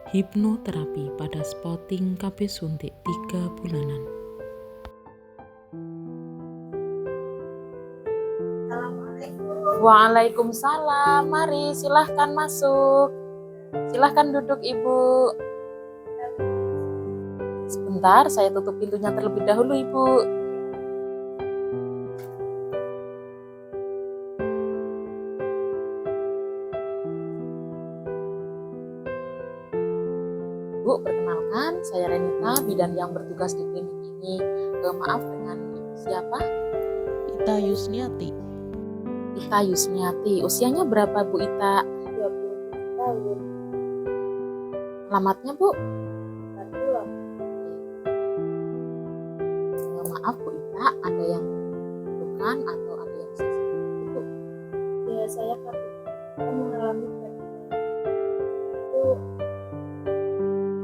Hipnoterapi pada spotting KB suntik 3 bulanan. Waalaikumsalam, mari silahkan masuk. Silahkan duduk Ibu. Sebentar, saya tutup pintunya terlebih dahulu Ibu. Bu, perkenalkan, saya Renita, bidan yang bertugas di klinik ini. Maaf, dengan Ibu siapa? Ita Yusniati. Ita Yusniati. Usianya berapa Bu Ita? 20 tahun. Alamatnya Bu? Pulang. Maaf Bu Ita, ada yang bukan atau ada yang sesuatu Bu? Ya, saya mengalami itu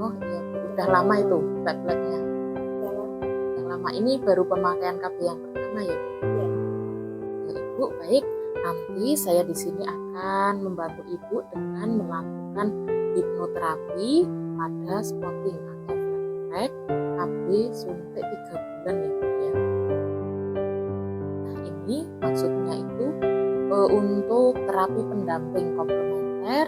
Oh iya Bu, udah lama itu flek-fleknya? dalam Udah lama, ini baru pemakaian KB yang pertama ya Bu? ya, Ibu, baik. Nanti saya di sini akan membantu Ibu dengan melakukan hipnoterapi pada spotting atau flek KB suntik 3 bulan ya Bu ya. Nah ini maksudnya itu untuk terapi pendamping komplementer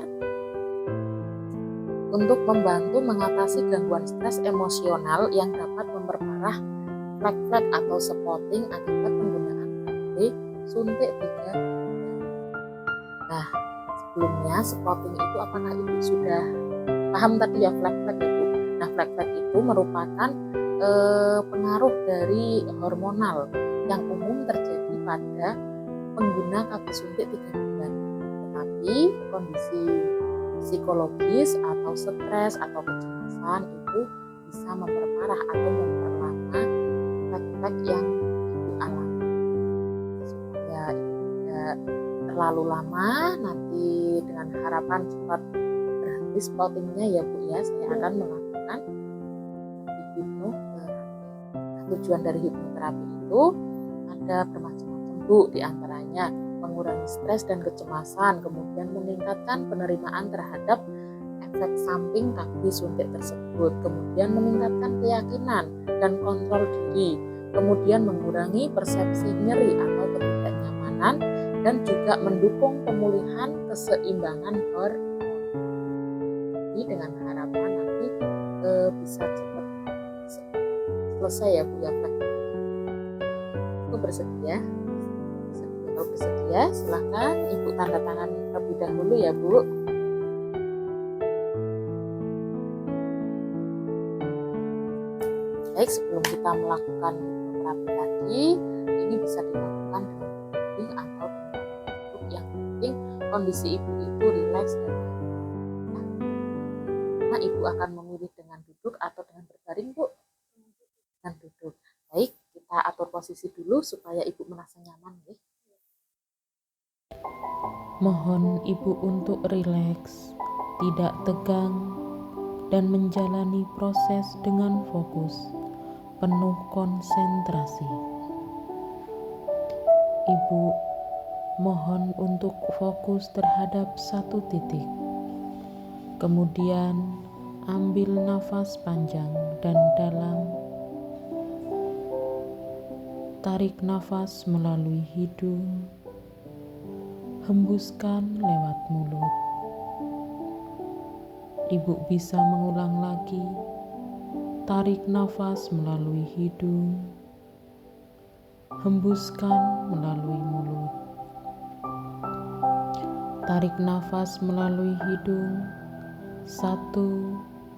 untuk membantu mengatasi gangguan stres emosional yang dapat memperparah flek-flek atau spotting akibat penggunaan KB suntik 3 bulan. Nah, sebelumnya spotting itu apakah Ibu sudah paham tadi ya flek-flek ya Bu? Nah, flek-flek itu merupakan pengaruh dari hormonal yang umum terjadi pada pengguna KB suntik 3 bulan. Tetapi kondisi psikologis atau stres atau kecemasan itu bisa memperparah atau memperlama flek-flek yang Ibu alami. Supaya Ibu tidak terlalu lama, nanti dengan harapan cepat berhenti spottingnya ya Bu ya, saya akan melakukan hipnoterapi. Tujuan dari hipnoterapi itu ada bermacam-macam Bu, diantaranya mengurangi stres dan kecemasan, kemudian meningkatkan penerimaan terhadap efek samping KB suntik tersebut, kemudian meningkatkan keyakinan dan kontrol diri, kemudian mengurangi persepsi nyeri atau ketidaknyamanan, dan juga mendukung pemulihan keseimbangan hormon. Jadi dengan harapan nanti bisa cepat selesai ya Bu ya flek-fleknya. Itu bersedia? Kalau bersedia silahkan Ibu tanda tangan terlebih dahulu ya Bu. Baik, sebelum kita melakukan hipnoterapi tadi, ini bisa dilakukan dengan berbaring atau dengan duduk, yang penting kondisi Ibu itu rileks dan nyaman. Nah, Ibu akan memilih dengan duduk atau dengan berbaring Bu? Dengan duduk. Baik, kita atur posisi dulu supaya Ibu merasa nyaman ya. Mohon Ibu untuk rileks, tidak tegang, dan menjalani proses dengan fokus, penuh konsentrasi. Ibu mohon untuk fokus terhadap satu titik. Kemudian ambil nafas panjang dan dalam. Tarik nafas melalui hidung. Hembuskan lewat mulut. Ibu bisa mengulang lagi. Tarik nafas melalui hidung. Hembuskan melalui mulut. Tarik nafas melalui hidung. 1,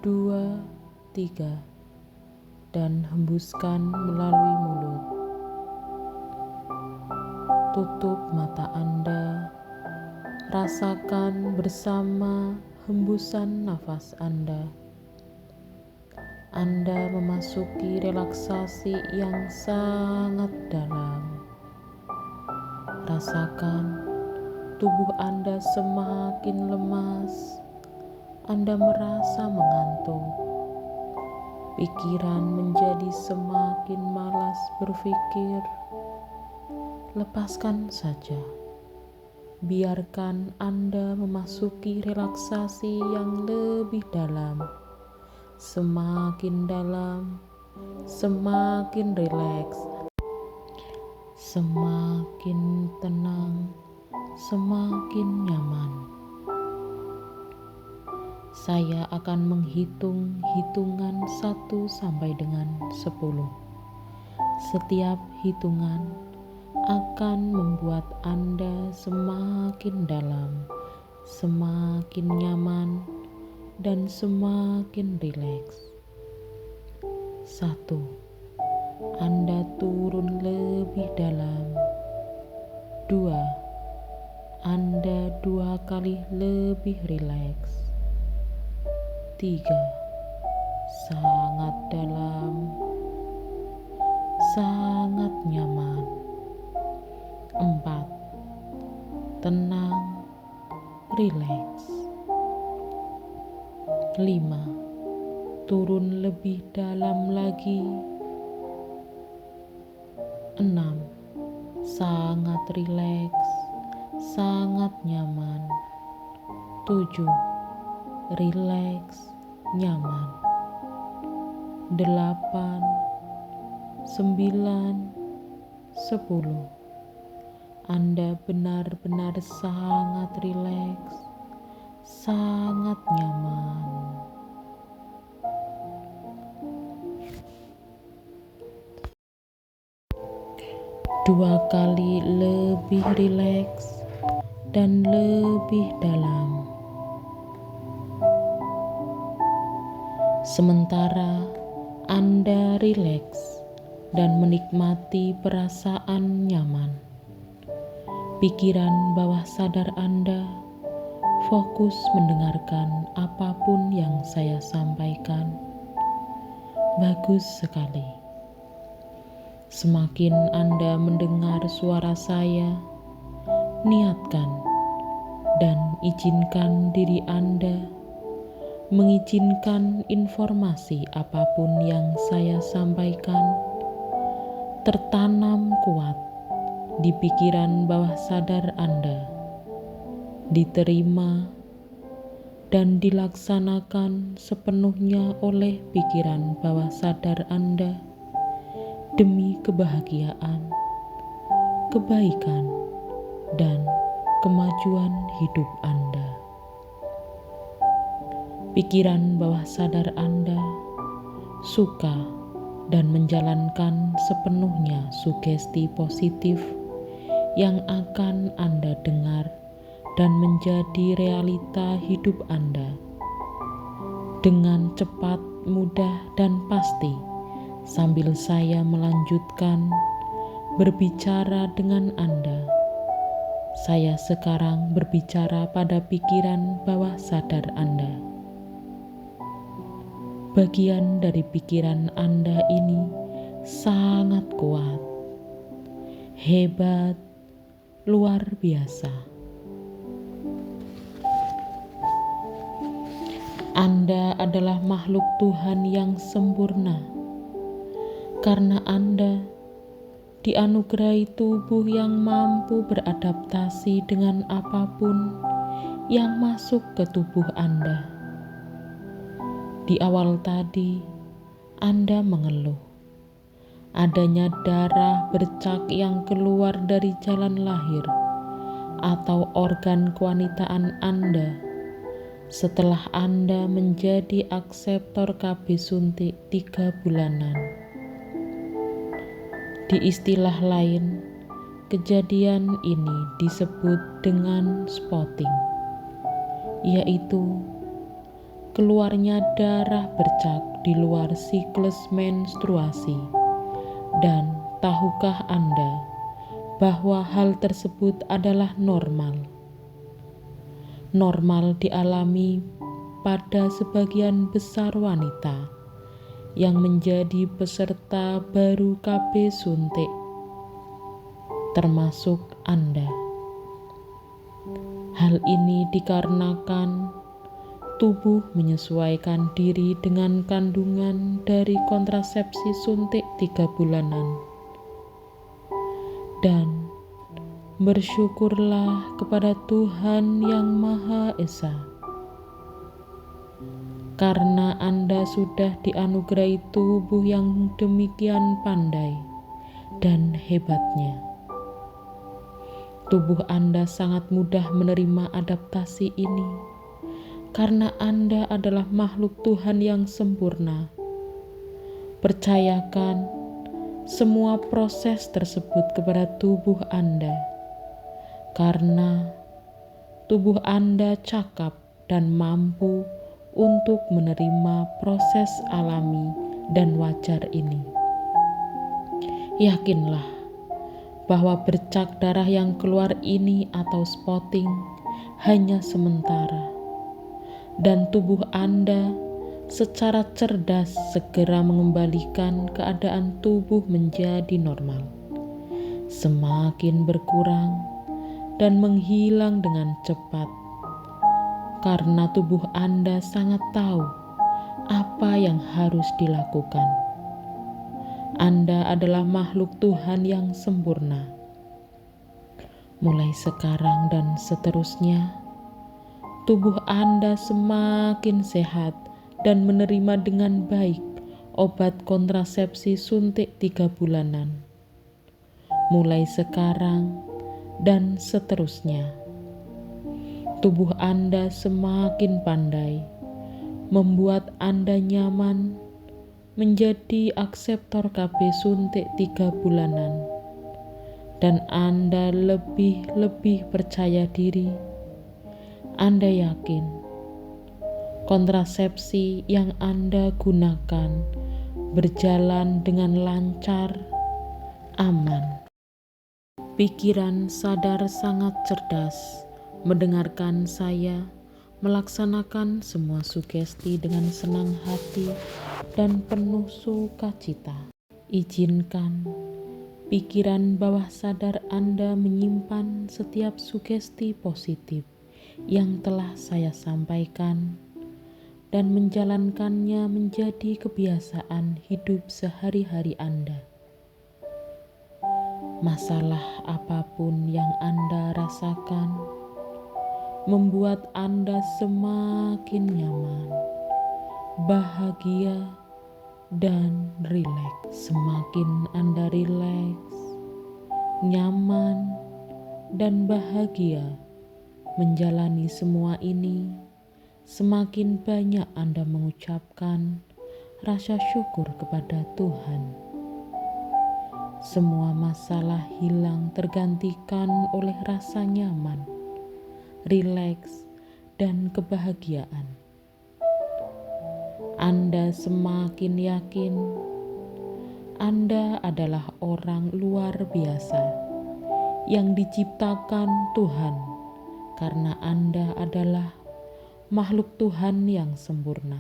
2, 3. Dan hembuskan melalui mulut. Tutup mata Anda. Rasakan bersama hembusan nafas Anda. Anda memasuki relaksasi yang sangat dalam. Rasakan tubuh Anda semakin lemas. Anda merasa mengantuk. Pikiran menjadi semakin malas berpikir. Lepaskan saja. biarkan Anda memasuki relaksasi yang lebih dalam. Semakin dalam, semakin rileks, semakin tenang, semakin nyaman. Saya akan menghitung hitungan 1 sampai dengan 10. Setiap hitungan akan membuat Anda semakin dalam, semakin nyaman, dan semakin rileks. 1. Anda turun lebih dalam. 2. Anda 2 kali lebih rileks. 3. Sangat dalam, sangat nyaman. 4. Tenang, rileks. 5. Turun lebih dalam lagi. 6. Sangat rileks, sangat nyaman. 7. Rileks, nyaman. 8, 9, 10. Anda benar-benar sangat rileks, sangat nyaman. Dua kali lebih rileks dan lebih dalam. Sementara Anda rileks dan menikmati perasaan nyaman, pikiran bawah sadar Anda fokus mendengarkan apapun yang saya sampaikan. Bagus sekali. Semakin Anda mendengar suara saya, niatkan dan izinkan diri Anda mengizinkan informasi apapun yang saya sampaikan tertanam kuat di pikiran bawah sadar Anda, diterima dan dilaksanakan sepenuhnya oleh pikiran bawah sadar Anda demi kebahagiaan, kebaikan, dan kemajuan hidup Anda. Pikiran bawah sadar Anda suka dan menjalankan sepenuhnya sugesti positif yang akan Anda dengar dan menjadi realita hidup Anda dengan cepat, mudah, dan pasti. Sambil saya melanjutkan berbicara dengan Anda, saya sekarang berbicara pada pikiran bawah sadar Anda. Bagian dari pikiran Anda ini sangat kuat, hebat, luar biasa. Anda adalah makhluk Tuhan yang sempurna, karena Anda dianugerahi tubuh yang mampu beradaptasi dengan apapun yang masuk ke tubuh Anda. Di awal tadi, Anda mengeluh adanya darah bercak yang keluar dari jalan lahir atau organ kewanitaan Anda setelah Anda menjadi akseptor KB suntik 3 bulanan. Di istilah lain, kejadian ini disebut dengan spotting, yaitu keluarnya darah bercak di luar siklus menstruasi. Dan tahukah Anda bahwa hal tersebut adalah normal? Normal dialami pada sebagian besar wanita yang menjadi peserta baru KB suntik, termasuk Anda. Hal ini dikarenakan tubuh menyesuaikan diri dengan kandungan dari kontrasepsi suntik 3 bulanan. Dan Bersyukurlah kepada Tuhan Yang Maha Esa, karena Anda sudah dianugerahi tubuh yang demikian pandai dan hebatnya. Tubuh Anda sangat mudah menerima adaptasi ini, karena Anda adalah makhluk Tuhan yang sempurna. Percayakan semua proses tersebut kepada tubuh Anda, karena tubuh Anda cakap dan mampu untuk menerima proses alami dan wajar ini. Yakinlah bahwa bercak darah yang keluar ini atau spotting hanya sementara, dan tubuh Anda secara cerdas segera mengembalikan keadaan tubuh menjadi normal, semakin berkurang dan menghilang dengan cepat, karena tubuh Anda sangat tahu apa yang harus dilakukan. Anda adalah makhluk Tuhan yang sempurna. Mulai sekarang dan seterusnya, tubuh Anda semakin sehat dan menerima dengan baik obat kontrasepsi suntik 3 bulanan. Mulai sekarang dan seterusnya, tubuh Anda semakin pandai, membuat Anda nyaman menjadi akseptor KB suntik 3 bulanan, dan Anda lebih percaya diri. Anda yakin kontrasepsi yang Anda gunakan berjalan dengan lancar, aman. Pikiran sadar sangat cerdas mendengarkan saya melaksanakan semua sugesti dengan senang hati dan penuh sukacita. Izinkan pikiran bawah sadar Anda menyimpan setiap sugesti positif yang telah saya sampaikan dan menjalankannya menjadi kebiasaan hidup sehari-hari Anda. Masalah apapun yang Anda rasakan membuat Anda semakin nyaman, bahagia, dan rileks. Semakin Anda rileks, nyaman, dan bahagia menjalani semua ini, semakin banyak Anda mengucapkan rasa syukur kepada Tuhan. Semua masalah hilang tergantikan oleh rasa nyaman, rileks, dan kebahagiaan. Anda semakin yakin Anda adalah orang luar biasa yang diciptakan Tuhan, karena Anda adalah makhluk Tuhan yang sempurna.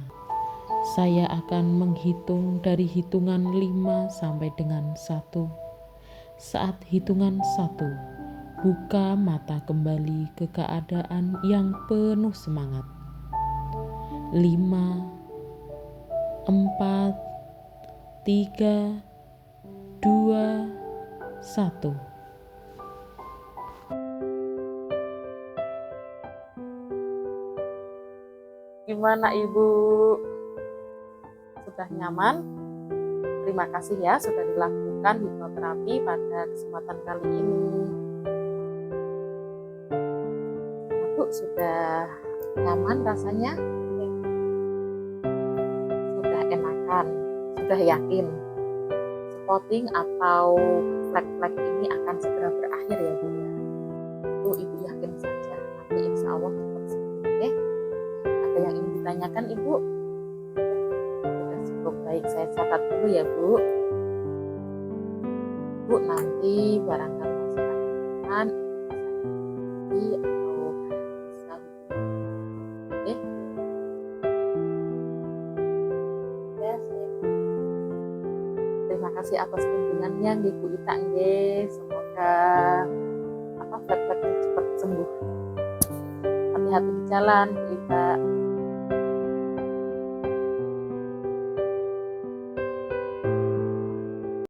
Saya akan menghitung dari hitungan 5 sampai dengan 1. Saat hitungan 1, buka mata kembali ke keadaan yang penuh semangat. 5, 4, 3, 2, 1. Gimana Ibu? Sudah nyaman? Terima kasih ya sudah dilakukan hipnoterapi pada kesempatan kali ini. Ibu sudah nyaman rasanya? Sudah enakan? Sudah yakin? Spotting atau flek-flek ini akan segera berakhir ya Bu? Itu Ibu yakin saja. Nanti insya Allah cepat sembuh ya. Ada yang ingin ditanyakan Ibu? Sudah cukup baik, saya catat dulu ya Bu. Bu nanti barangkali masih ada teman atau bisa oke. Ya, saya Terima kasih atas kunjungannya nggih Bu Ita nggih. Semoga flek-fleknya cepat sembuh. Hati-hati di jalan Bu Ita.